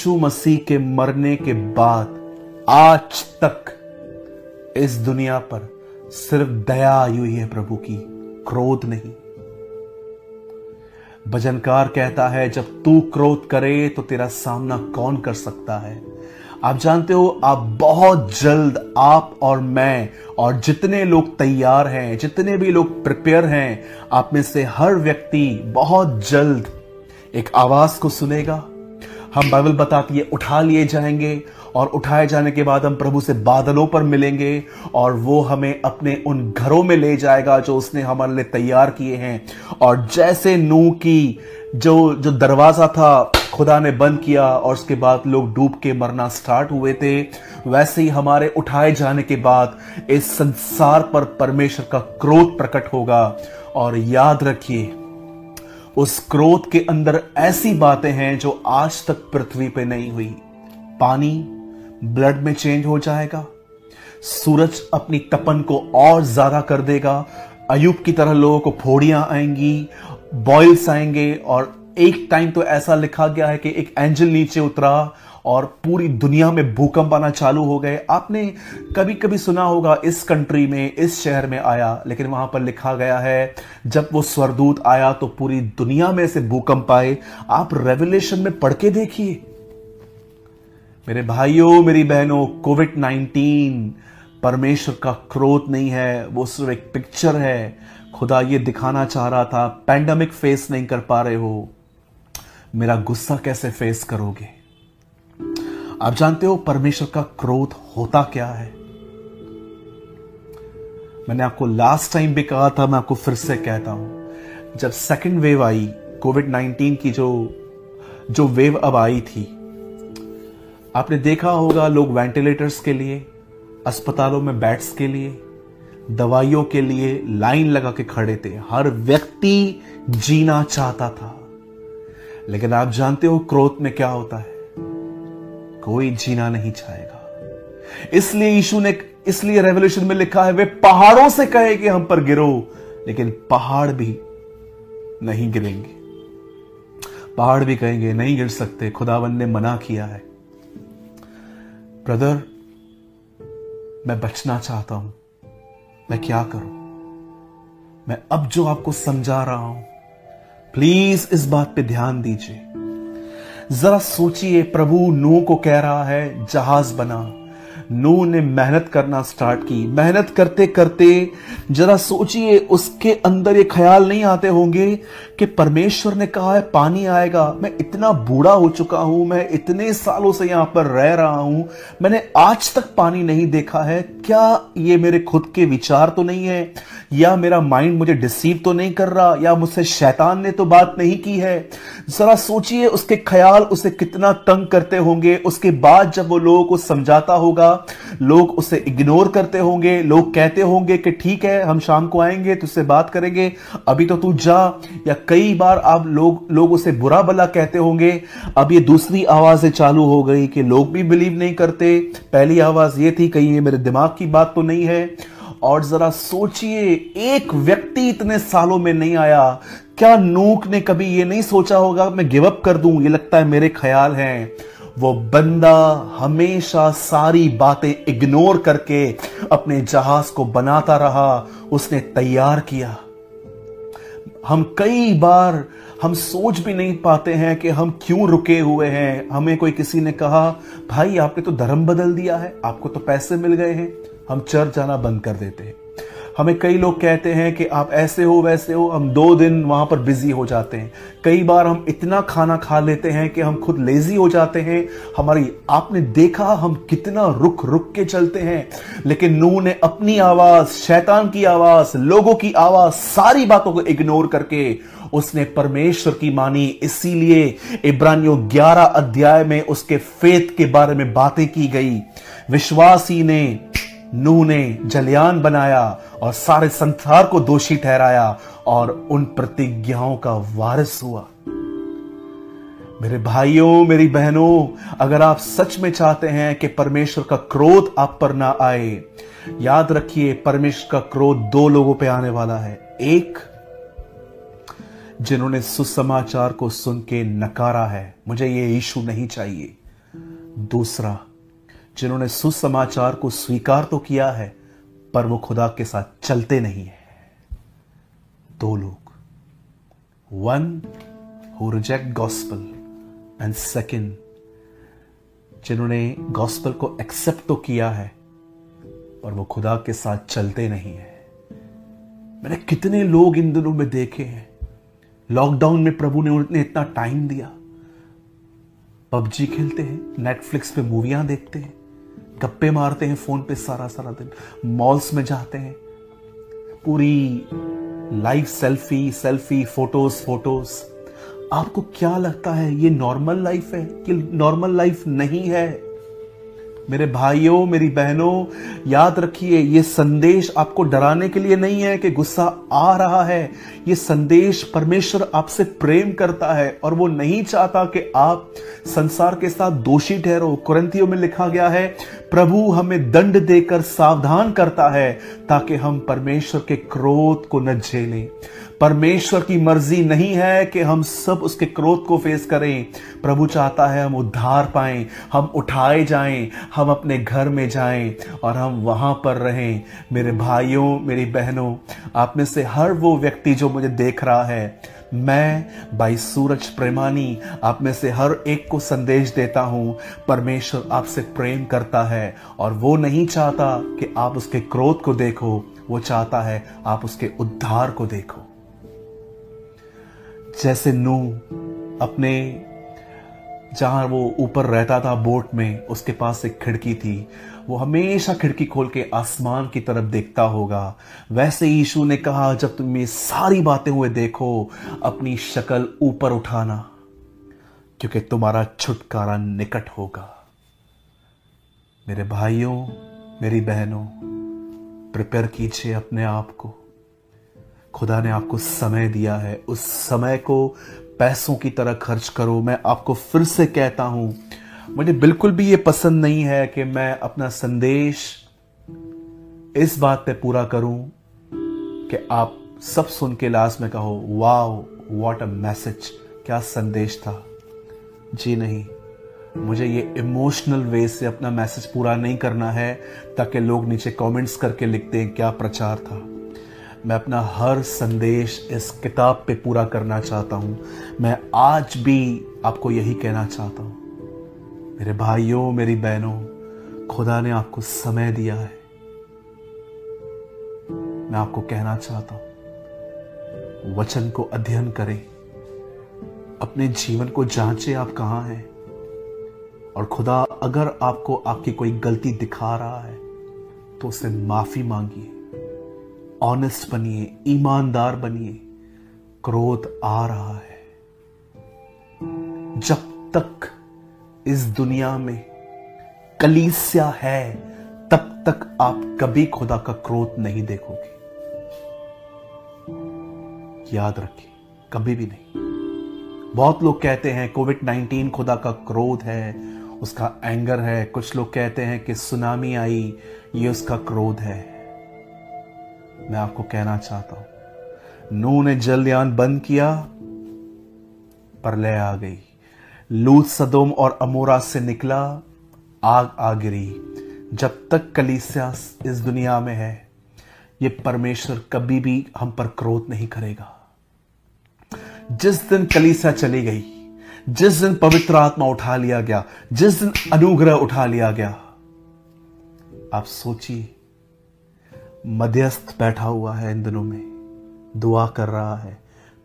यीशु मसीह के मरने के बाद आज तक इस दुनिया पर सिर्फ दया आई हुई है प्रभु की, क्रोध नहीं। भजनकार कहता है, जब तू क्रोध करे तो तेरा सामना कौन कर सकता है। आप जानते हो, आप बहुत जल्द, आप और मैं और जितने लोग तैयार हैं, जितने भी लोग प्रिपेयर हैं, आप में से हर व्यक्ति बहुत जल्द एक आवाज को सुनेगा। हम बाइबल बताती है उठा लिए जाएंगे और उठाए जाने के बाद हम प्रभु से बादलों पर मिलेंगे और वो हमें अपने उन घरों में ले जाएगा जो उसने हमारे लिए तैयार किए हैं। और जैसे नूह की जो दरवाजा था खुदा ने बंद किया और उसके बाद लोग डूब के मरना स्टार्ट हुए थे, वैसे ही हमारे उठाए जाने के बाद इस संसार पर परमेश्वर का क्रोध प्रकट होगा। और याद रखिए, उस क्रोध के अंदर ऐसी बातें हैं जो आज तक पृथ्वी पे नहीं हुई। पानी ब्लड में चेंज हो जाएगा, सूरज अपनी तपन को और ज्यादा कर देगा, अयूब की तरह लोगों को फोड़ियां आएंगी, बॉयल्स आएंगे। और एक टाइम तो ऐसा लिखा गया है कि एक एंजल नीचे उतरा और पूरी दुनिया में भूकंप आना चालू हो गए। आपने कभी कभी सुना होगा इस कंट्री में, इस शहर में आया, लेकिन वहां पर लिखा गया है जब वो स्वर्गदूत आया तो पूरी दुनिया में से भूकंप आए। आप रेवलेशन में पढ़ के देखिए मेरे भाइयों, मेरी बहनों, कोविड-19 परमेश्वर का क्रोध नहीं है, वो सिर्फ एक पिक्चर है। खुदा ये दिखाना चाह रहा था, पैंडेमिक फेस नहीं कर पा रहे हो, मेरा गुस्सा कैसे फेस करोगे। आप जानते हो परमेश्वर का क्रोध होता क्या है। मैंने आपको लास्ट टाइम भी कहा था, मैं आपको फिर से कहता हूं, जब सेकंड वेव आई, कोविड-19 की जो वेव अब आई थी, आपने देखा होगा लोग वेंटिलेटर्स के लिए, अस्पतालों में बेड्स के लिए, दवाइयों के लिए लाइन लगा के खड़े थे। हर व्यक्ति जीना चाहता था। लेकिन आप जानते हो क्रोध में क्या होता है, कोई जीना नहीं चाहेगा। इसलिए रेवल्यूशन में लिखा है, वे पहाड़ों से कहे कि हम पर गिरो, लेकिन पहाड़ भी नहीं गिरेंगे। पहाड़ भी कहेंगे नहीं गिर सकते, खुदावन ने मना किया है। ब्रदर, मैं बचना चाहता हूं, मैं क्या करूं? मैं अब जो आपको समझा रहा हूं, प्लीज इस बात पे ध्यान दीजिए। जरा सोचिए, प्रभु नूह को कह रहा है जहाज बना। नूह ने मेहनत करना स्टार्ट की। मेहनत करते करते जरा सोचिए, उसके अंदर ये ख्याल नहीं आते होंगे कि परमेश्वर ने कहा है पानी आएगा। मैं इतना बूढ़ा हो चुका हूं, मैं इतने सालों से यहां पर रह रहा हूं, मैंने आज तक पानी नहीं देखा है। क्या ये मेरे खुद के विचार तो नहीं है, या मेरा माइंड मुझे डिसीव तो नहीं कर रहा, या मुझसे शैतान ने तो बात नहीं की है। जरा सोचिए, उसके ख्याल उसे कितना तंग करते होंगे। उसके बाद जब वो लोगों को समझाता होगा, लोग उसे इग्नोर करते होंगे, लोग कहते होंगे कि ठीक है हम शाम को आएंगे, तुझसे बात करेंगे, अभी तो तू जा। या कई बार आप लोग उसे बुरा भला कहते होंगे। अब ये दूसरी आवाजें चालू हो गई कि लोग भी बिलीव नहीं करते। पहली आवाज ये थी, कहीं ये मेरे दिमाग की बात तो नहीं है। और जरा सोचिए, एक व्यक्ति इतने सालों में नहीं आया। क्या नूह ने कभी ये नहीं सोचा होगा मैं गिव अप कर दूं, ये लगता है मेरे ख्याल हैं। वो बंदा हमेशा सारी बातें इग्नोर करके अपने जहाज को बनाता रहा, उसने तैयार किया। हम कई बार हम सोच भी नहीं पाते हैं कि हम क्यों रुके हुए हैं। हमें कोई किसी ने कहा, भाई आपने तो धर्म बदल दिया है, आपको तो पैसे मिल गए हैं, हम चर्च जाना बंद कर देते हैं। हमें कई लोग कहते हैं कि आप ऐसे हो वैसे हो, हम 2 दिन वहां पर बिजी हो जाते हैं। कई बार हम इतना खाना खा लेते हैं कि हम खुद लेजी हो जाते हैं। आपने देखा हम कितना रुक रुक के चलते हैं। लेकिन नूह ने अपनी आवाज, शैतान की आवाज, लोगों की आवाज, सारी बातों को इग्नोर करके उसने परमेश्वर की मानी। इसीलिए इब्रानियों 11 अध्याय में उसके फेथ के बारे में बातें की गई। विश्वासी ने, नूह ने जलयान बनाया और सारे संसार को दोषी ठहराया और उन प्रतिज्ञाओं का वारिस हुआ। मेरे भाइयों, मेरी बहनों, अगर आप सच में चाहते हैं कि परमेश्वर का क्रोध आप पर ना आए, याद रखिए परमेश्वर का क्रोध 2 लोगों पे आने वाला है। एक, जिन्होंने सुसमाचार को सुन के नकारा है, मुझे ये यीशु नहीं चाहिए, दूसरा, जिन्होंने सुसमाचार को स्वीकार तो किया है पर वो खुदा के साथ चलते नहीं है। दो लोग, one who reject gospel and second, जिन्होंने गॉस्पल को एक्सेप्ट तो किया है पर वो खुदा के साथ चलते नहीं है। मैंने कितने लोग इन दिनों में देखे हैं, लॉकडाउन में प्रभु ने उन्हें इतना टाइम दिया, पबजी खेलते हैं, नेटफ्लिक्स पे मूवियां देखते हैं, गप्पे मारते हैं फोन पे सारा सारा दिन, मॉल्स में जाते हैं, पूरी लाइफ सेल्फी फोटोज। आपको क्या लगता है ये नॉर्मल लाइफ है कि नॉर्मल लाइफ नहीं है? मेरे भाइयों, मेरी बहनों, याद रखिए, ये संदेश आपको डराने के लिए नहीं है कि गुस्सा आ रहा है। ये संदेश, परमेश्वर आपसे प्रेम करता है और वो नहीं चाहता कि आप संसार के साथ दोषी ठहरो। कुरिन्थियों में लिखा गया है, प्रभु हमें दंड देकर सावधान करता है ताकि हम परमेश्वर के क्रोध को न झेलें। परमेश्वर की मर्जी नहीं है कि हम सब उसके क्रोध को फेस करें। प्रभु चाहता है हम उद्धार पाएं, हम उठाए जाएं, हम अपने घर में जाएं और हम वहां पर रहें। मेरे भाइयों, मेरी बहनों, आप में से हर वो व्यक्ति जो मुझे देख रहा है, मैं भाई सूरज प्रेमानी आप में से हर एक को संदेश देता हूं, परमेश्वर आपसे प्रेम करता है और वो नहीं चाहता कि आप उसके क्रोध को देखो, वो चाहता है आप उसके उद्धार को देखो। जैसे नूह अपने, जहां वो ऊपर रहता था बोट में, उसके पास एक खिड़की थी, वो हमेशा खिड़की खोल के आसमान की तरफ देखता होगा। वैसे यीशु ने कहा, जब तुम ये सारी बातें हुए देखो, अपनी शक्ल ऊपर उठाना, क्योंकि तुम्हारा छुटकारा निकट होगा। मेरे भाइयों, मेरी बहनों, प्रिपेयर कीजिए अपने आप को। खुदा ने आपको समय दिया है, उस समय को पैसों की तरह खर्च करो। मैं आपको फिर से कहता हूं, मुझे बिल्कुल भी ये पसंद नहीं है कि मैं अपना संदेश इस बात पे पूरा करूं कि आप सब सुन के लास्ट में कहो, वाओ व्हाट अ मैसेज, क्या संदेश था। जी नहीं, मुझे ये इमोशनल वे से अपना मैसेज पूरा नहीं करना है ताकि लोग नीचे कमेंट्स करके लिख दें क्या प्रचार था। मैं अपना हर संदेश इस किताब पे पूरा करना चाहता हूं। मैं आज भी आपको यही कहना चाहता हूं, मेरे भाइयों, मेरी बहनों, खुदा ने आपको समय दिया है। मैं आपको कहना चाहता हूं, वचन को अध्ययन करें, अपने जीवन को जांचें आप कहां हैं, और खुदा अगर आपको आपकी कोई गलती दिखा रहा है तो उससे माफी मांगिए, ऑनेस्ट बनिए, ईमानदार बनिए। क्रोध आ रहा है। जब तक इस दुनिया में कलीसिया है तब तक आप कभी खुदा का क्रोध नहीं देखोगे। याद रखिए, कभी भी नहीं। बहुत लोग कहते हैं कोविड-19 खुदा का क्रोध है, उसका एंगर है। कुछ लोग कहते हैं कि सुनामी आई, ये उसका क्रोध है। मैं आपको कहना चाहता हूं, नूह ने जलयान बंद किया, प्रलय आ गई। लूत सदोम और अमोरा से निकला, आग आ गिरी। जब तक कलीसिया इस दुनिया में है, ये परमेश्वर कभी भी हम पर क्रोध नहीं करेगा। जिस दिन कलीसिया चली गई, जिस दिन पवित्र आत्मा उठा लिया गया, जिस दिन अनुग्रह उठा लिया गया, आप सोचिए, मध्यस्थ बैठा हुआ है इन दिनों में, दुआ कर रहा है,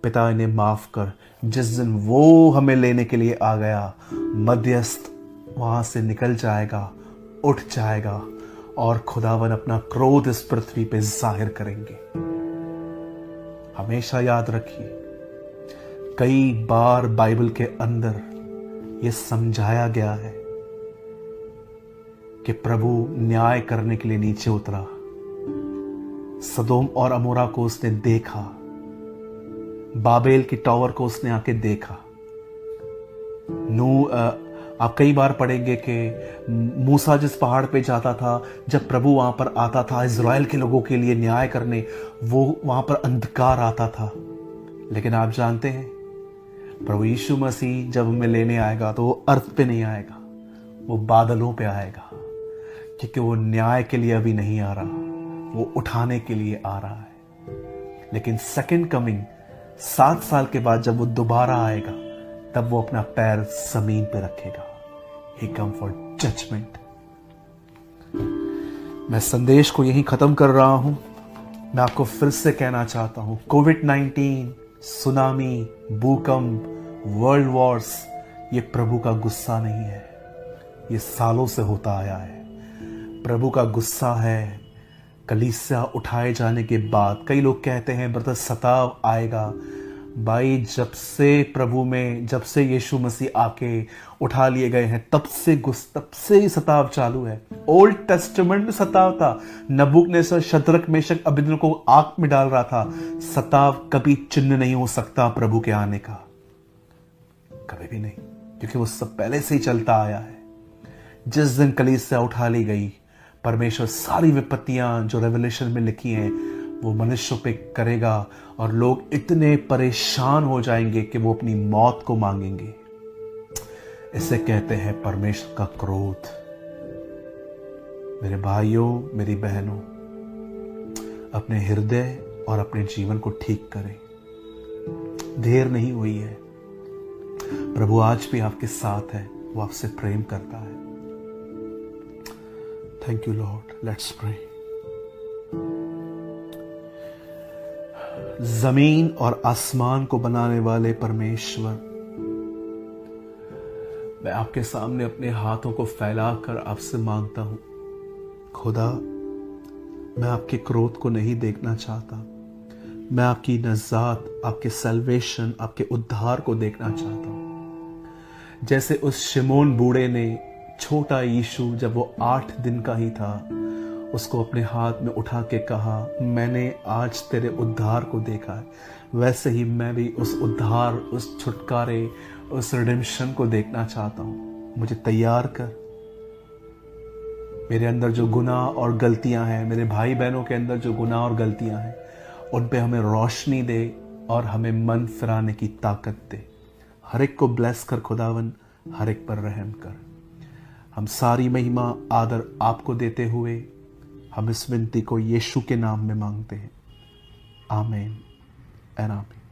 पिता इन्हें माफ कर। जिस दिन वो हमें लेने के लिए आ गया, मध्यस्थ वहां से निकल जाएगा, उठ जाएगा, और खुदावन अपना क्रोध इस पृथ्वी पे जाहिर करेंगे। हमेशा याद रखिए, कई बार बाइबल के अंदर यह समझाया गया है कि प्रभु न्याय करने के लिए नीचे उतरा। सदोम और अमोरा को उसने देखा, बाबेल की टावर को उसने आके देखा। आप कई बार पढ़ेंगे कि मूसा जिस पहाड़ पे जाता था, जब प्रभु वहां पर आता था इज़राइल के लोगों के लिए न्याय करने, वो वहां पर अंधकार आता था। लेकिन आप जानते हैं, प्रभु यीशु मसीह जब हमें लेने आएगा तो वो अर्थ पे नहीं आएगा, वो बादलों पे आएगा, क्योंकि वो न्याय के लिए अभी नहीं आ रहा, वो उठाने के लिए आ रहा है। लेकिन सेकंड कमिंग 7 साल के बाद जब वो दोबारा आएगा, तब वो अपना पैर जमीन पे रखेगा। ही कम फॉर जजमेंट। मैं संदेश को यहीं खत्म कर रहा हूं। मैं आपको फिर से कहना चाहता हूं, कोविड-19, सुनामी, भूकंप, वर्ल्ड वॉर्स, ये प्रभु का गुस्सा नहीं है। ये सालों से होता आया है। प्रभु का गुस्सा है कलीसिया उठाए जाने के बाद। कई लोग कहते हैं ब्रदर सताव आएगा। भाई, जब से यीशु मसीह आके उठा लिए गए हैं, तब से ही सताव चालू है। ओल्ड टेस्टामेंट में सताव था। नबूकदनेस्सर, शद्रक, मेशक, अबेदनगो को आग में डाल रहा था। सताव कभी चिन्ह नहीं हो सकता प्रभु के आने का, कभी भी नहीं, क्योंकि वो सब पहले से ही चलता आया है। जिस दिन कलीसिया उठा ली गई, परमेश्वर सारी विपत्तियां जो रेवलेशन में लिखी हैं वो मनुष्यों पे करेगा, और लोग इतने परेशान हो जाएंगे कि वो अपनी मौत को मांगेंगे। इसे कहते हैं परमेश्वर का क्रोध। मेरे भाइयों, मेरी बहनों, अपने हृदय और अपने जीवन को ठीक करें। देर नहीं हुई है। प्रभु आज भी आपके साथ है। वो आपसे प्रेम करता है। Thank you Lord. Let's pray. जमीन और आसमान को बनाने वाले परमेश्वर, मैं आपके सामने अपने हाथों को फैलाकर आपसे मांगता हूं, खुदा, मैं आपके क्रोध को नहीं देखना चाहता। मैं आपकी नजात, आपके सल्वेशन, आपके उद्धार को देखना चाहता हूं। जैसे उस शिमोन बूढ़े ने छोटा यीशु, जब वो 8 दिन का ही था, उसको अपने हाथ में उठा के कहा, मैंने आज तेरे उद्धार को देखा है, वैसे ही मैं भी उस उद्धार, उस छुटकारे, उस रिडेम्पशन को देखना चाहता हूं। मुझे तैयार कर। मेरे अंदर जो गुनाह और गलतियां हैं, मेरे भाई बहनों के अंदर जो गुनाह और गलतियां हैं, उन पे हमें रोशनी दे और हमें मन फिराने की ताकत दे। हर एक को ब्लेस कर खुदावन, हर एक पर रहम कर। हम सारी महिमा आदर आपको देते हुए हम इस विनती को यीशु के नाम में मांगते हैं। आमीन एंड आमीन।